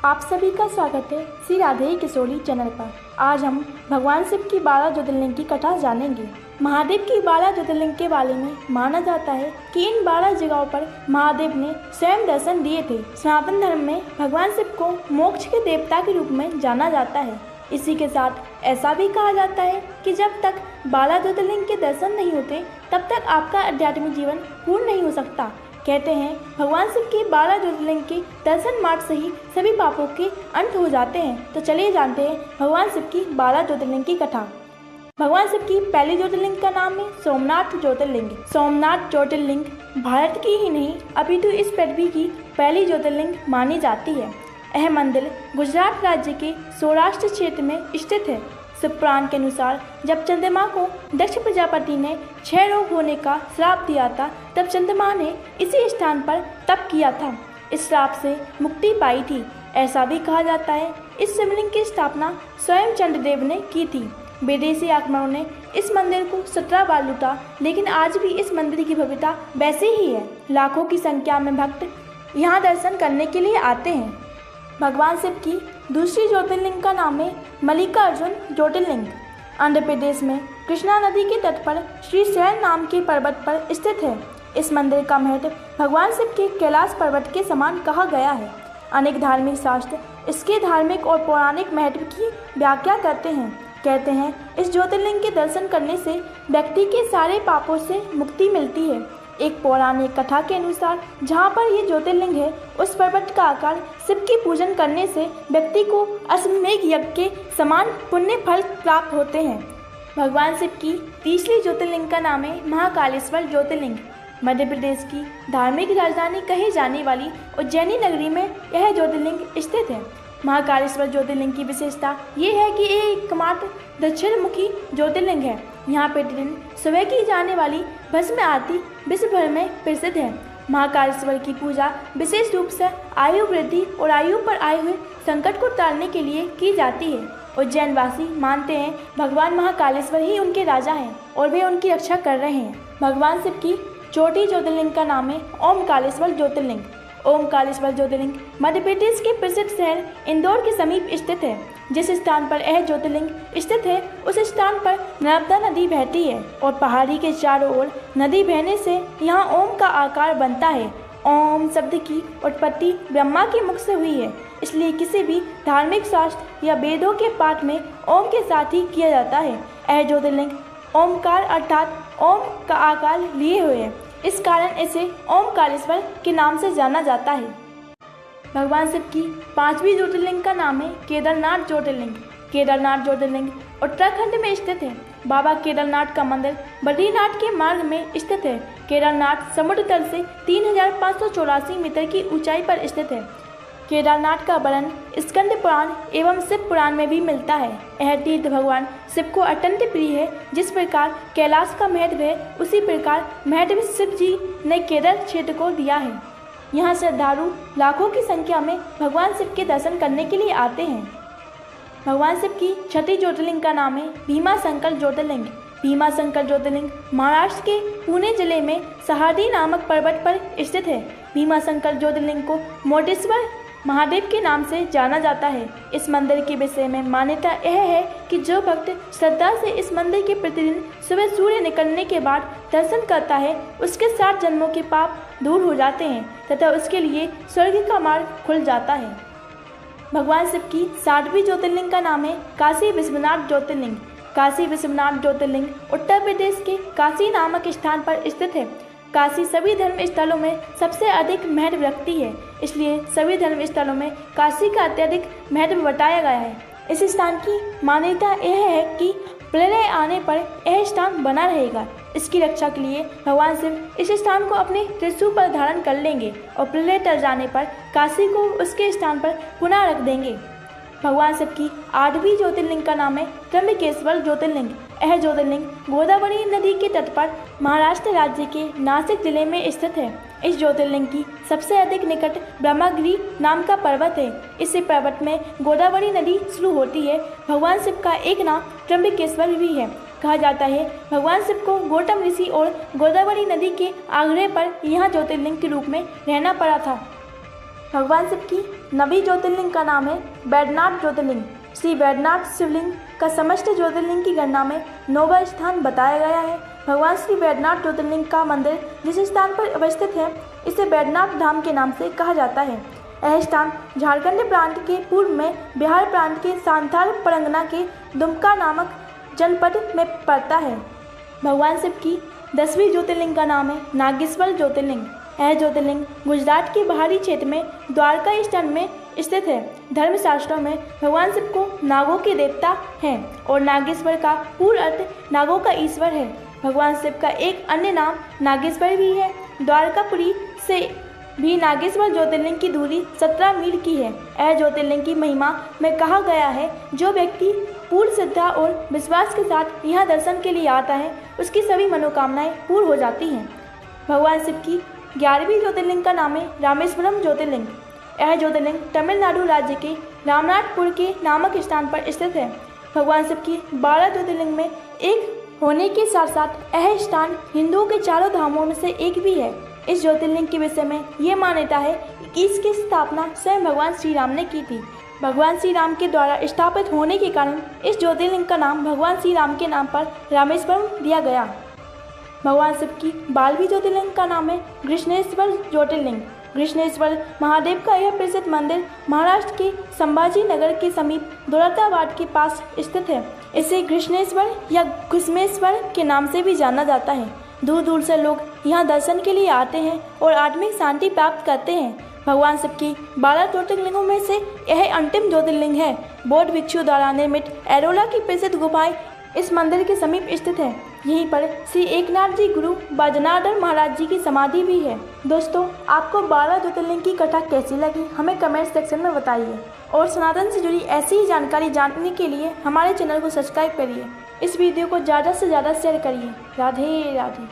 आप सभी का स्वागत है श्री राधे किशोरी चैनल पर। आज हम भगवान शिव की 12 ज्योतिर्लिंग की कथा जानेंगे। महादेव की 12 ज्योतिर्लिंग के बारे में माना जाता है कि इन 12 जगहों पर महादेव ने स्वयं दर्शन दिए थे। सनातन धर्म में भगवान शिव को मोक्ष के देवता के रूप में जाना जाता है। इसी के साथ ऐसा भी कहा जाता है कि जब तक 12 ज्योतिर्लिंग के दर्शन नहीं होते तब तक आपका आध्यात्मिक जीवन पूर्ण नहीं हो सकता। कहते हैं भगवान शिव के 12 ज्योतिर्लिंग के दर्शन मात्र से ही सभी पापों के अंत हो जाते हैं। तो चलिए जानते हैं भगवान शिव की 12 ज्योतिर्लिंग की कथा। भगवान शिव की पहली ज्योतिर्लिंग का नाम है सोमनाथ ज्योतिर्लिंग। सोमनाथ ज्योतिर्लिंग भारत की ही नहीं अपितु इस पृथ्वी की पहली ज्योतिर्लिंग मानी जाती है। यह मंदिर गुजरात राज्य के सौराष्ट्र क्षेत्र में स्थित है। शिव पुराण के अनुसार जब चंद्रमा को दक्ष प्रजापति ने क्षय रोग होने का श्राप दिया था तब चंद्रमा ने इसी स्थान पर तप किया था। इस श्राप से मुक्ति पाई थी। ऐसा भी कहा जाता है इस शिवलिंग की स्थापना स्वयं चंद्रदेव ने की थी। विदेशी आक्रमणों ने इस मंदिर को 17 बार लूटा, लेकिन आज भी इस मंदिर की भव्यता वैसे ही है। लाखों की संख्या में भक्त यहाँ दर्शन करने के लिए आते हैं। भगवान शिव की दूसरी ज्योतिर्लिंग का नाम है मल्लिकार्जुन ज्योतिर्लिंग। आंध्र प्रदेश में कृष्णा नदी के तट पर श्री शैल नाम के पर्वत पर स्थित है। इस मंदिर का महत्व भगवान शिव के कैलाश पर्वत के समान कहा गया है। अनेक धार्मिक शास्त्र इसके धार्मिक और पौराणिक महत्व की व्याख्या करते हैं। कहते हैं इस ज्योतिर्लिंग के दर्शन करने से व्यक्ति के सारे पापों से मुक्ति मिलती है। एक पौराणिक कथा के अनुसार जहाँ पर ये ज्योतिर्लिंग है उस पर्वत का आकार शिव की पूजन करने से व्यक्ति को अश्वमेध यज्ञ के समान पुण्य फल प्राप्त होते हैं। भगवान शिव की तीसरी ज्योतिर्लिंग का नाम है महाकालेश्वर ज्योतिर्लिंग। मध्य प्रदेश की धार्मिक राजधानी कही जाने वाली उज्जैनी नगरी में यह ज्योतिर्लिंग स्थित है। महाकालेश्वर ज्योतिर्लिंग की विशेषता ये है कि ये एकमात्र दक्षिणमुखी ज्योतिर्लिंग है। यहाँ प्रतिदिन सुबह की जाने वाली भस्म आरती विश्व भर में प्रसिद्ध है। महाकालेश्वर की पूजा विशेष रूप से आयु वृद्धि और आयु पर आए हुए संकट को टालने के लिए की जाती है। उज्जैन वासी मानते हैं भगवान महाकालेश्वर ही उनके राजा हैं और वे उनकी रक्षा कर रहे हैं। भगवान शिव की चौथी ज्योतिर्लिंग का नाम है ओमकारेश्वर ज्योतिर्लिंग। ओमकारेश्वर ज्योतिर्लिंग मध्य प्रदेश के प्रसिद्ध शहर इंदौर के समीप स्थित है। जिस स्थान पर यह ज्योतिर्लिंग स्थित है उस स्थान पर नर्मदा नदी बहती है और पहाड़ी के चारों ओर नदी बहने से यहाँ ओम का आकार बनता है। ओम शब्द की उत्पत्ति ब्रह्मा के मुख से हुई है, इसलिए किसी भी धार्मिक शास्त्र या वेदों के पाठ में ओम के साथ ही किया जाता है। यह ज्योतिर्लिंग ओमकार अर्थात ओम का आकार लिए हुए है, इस कारण इसे ओमकारेश्वर के नाम से जाना जाता है। भगवान शिव की पांचवी ज्योतिर्लिंग का नाम है केदारनाथ ज्योतिर्लिंग। केदारनाथ ज्योतिर्लिंग उत्तराखंड में स्थित है। बाबा केदारनाथ का मंदिर बद्रीनाथ के मार्ग में स्थित है। केदारनाथ समुद्र तल से 3584 मीटर की ऊंचाई पर स्थित है। केदारनाथ का वर्णन स्कंद पुराण एवं शिव पुराण में भी मिलता है। यह तीर्थ भगवान शिव को अत्यंत प्रिय है। जिस प्रकार कैलाश का महत्व है उसी प्रकार महत्व शिव जी ने केदार क्षेत्र को दिया है। यहाँ श्रद्धालु लाखों की संख्या में भगवान शिव के दर्शन करने के लिए आते हैं। भगवान शिव की छठी ज्योतिर्लिंग का नाम है भीमाशंकर ज्योतिर्लिंग। भीमाशंकर ज्योतिर्लिंग महाराष्ट्र के पुणे जिले में सहारदी नामक पर्वत पर स्थित है। भीमाशंकर ज्योतिर्लिंग को मोटेश्वर महादेव के नाम से जाना जाता है। इस मंदिर के विषय में मान्यता यह है कि जो भक्त श्रद्धा से इस मंदिर के प्रतिदिन सुबह सूर्य निकलने के बाद दर्शन करता है उसके 7 जन्मों के पाप दूर हो जाते हैं तथा उसके लिए स्वर्ग का मार्ग खुल जाता है। भगवान शिव की 7वीं ज्योतिर्लिंग का नाम है काशी विश्वनाथ ज्योतिर्लिंग। काशी विश्वनाथ ज्योतिर्लिंग उत्तर प्रदेश के काशी नामक स्थान पर स्थित है। काशी सभी धर्म स्थलों में सबसे अधिक महत्व रखती है, इसलिए सभी धर्म स्थलों में काशी का अत्यधिक महत्व बताया गया है। इस स्थान की मान्यता यह है कि प्रलय आने पर यह स्थान बना रहेगा। इसकी रक्षा के लिए भगवान शिव इस स्थान को अपने त्रिशूल पर धारण कर लेंगे और प्रलय टल जाने पर काशी को उसके स्थान पर पुनः रख देंगे। भगवान शिव की 8वीं ज्योतिर्लिंग का नाम है त्र्यंबकेश्वर ज्योतिर्लिंग। यह ज्योतिर्लिंग गोदावरी नदी के तट पर महाराष्ट्र राज्य के नासिक जिले में स्थित है। इस ज्योतिर्लिंग की सबसे अधिक निकट ब्रह्मगिरी नाम का पर्वत है। इसी पर्वत में गोदावरी नदी शुरू होती है। भगवान शिव का एक नाम त्र्यंबकेश्वर भी है। कहा जाता है भगवान शिव को गौतम ऋषि और गोदावरी नदी के आग्रह पर यहाँ ज्योतिर्लिंग के रूप में रहना पड़ा था। भगवान शिव की नवी ज्योतिर्लिंग का नाम है बैद्यनाथ ज्योतिर्लिंग। श्री बैद्यनाथ शिवलिंग का समस्त ज्योतिर्लिंग की गणना में 9वां स्थान बताया गया है। भगवान श्री बैद्यनाथ ज्योतिर्लिंग का मंदिर जिस स्थान पर अवस्थित है इसे बैद्यनाथ धाम के नाम से कहा जाता है। यह स्थान झारखंड प्रांत के पूर्व में बिहार प्रांत के सांथाल परगना के दुमका नामक जनपद में पड़ता है। भगवान शिव की 10वीं ज्योतिर्लिंग का नाम है नागेश्वर ज्योतिर्लिंग। यह ज्योतिर्लिंग गुजरात के बाहरी क्षेत्र में द्वारका स्थल में स्थित है। धर्मशास्त्रों में भगवान शिव को नागों के देवता हैं और नागेश्वर का पूर्ण अर्थ नागों का ईश्वर है। भगवान शिव का एक अन्य नाम नागेश्वर भी है। द्वारकापुरी से भी नागेश्वर ज्योतिर्लिंग की दूरी 17 मील की है। यह ज्योतिर्लिंग की महिमा में कहा गया है, जो व्यक्ति पूर्ण श्रद्धा और विश्वास के साथ यहाँ दर्शन के लिए आता है उसकी सभी मनोकामनाएं पूर्ण हो जाती हैं। भगवान शिव की 11वीं ज्योतिर्लिंग का नाम है रामेश्वरम ज्योतिर्लिंग। यह ज्योतिर्लिंग तमिलनाडु राज्य के रामनाथपुर के नामक स्थान पर स्थित है। भगवान शिव की 12 ज्योतिर्लिंग में एक होने के साथ साथ यह स्थान हिंदुओं के चारों धामों में से एक भी है। इस ज्योतिर्लिंग के विषय में ये मान्यता है कि इसकी स्थापना स्वयं भगवान श्री राम ने की थी। भगवान श्री राम के द्वारा स्थापित होने के कारण इस ज्योतिर्लिंग का नाम भगवान श्री राम के नाम पर रामेश्वरम दिया गया। भगवान शिव की 12वीं ज्योतिर्लिंग का नाम है कृष्णेश्वर ज्योतिर्लिंग। कृष्णेश्वर महादेव का यह प्रसिद्ध मंदिर महाराष्ट्र के संभाजी नगर के समीप दौलताबाद के पास स्थित है। इसे कृष्णेश्वर या घुसमेश्वर के नाम से भी जाना जाता है। दूर दूर से लोग यहाँ दर्शन के लिए आते हैं और आत्मिक शांति प्राप्त करते हैं। भगवान शिव की 12 ज्योतिर्लिंगों में से यह अंतिम ज्योतिर्लिंग है। बौद्ध भिक्षु द्वारा निर्मित एरोला की प्रसिद्ध गुफाएं इस मंदिर के समीप स्थित है। यहीं पर श्री एकनाथ जी गुरु व जनार्दन महाराज जी की समाधि भी है। दोस्तों, आपको 12 ज्योतिर्लिंग की कथा कैसी लगी हमें कमेंट सेक्शन में बताइए और सनातन से जुड़ी ऐसी ही जानकारी जानने के लिए हमारे चैनल को सब्सक्राइब करिए। इस वीडियो को ज़्यादा से ज़्यादा शेयर करिए। राधे राधे।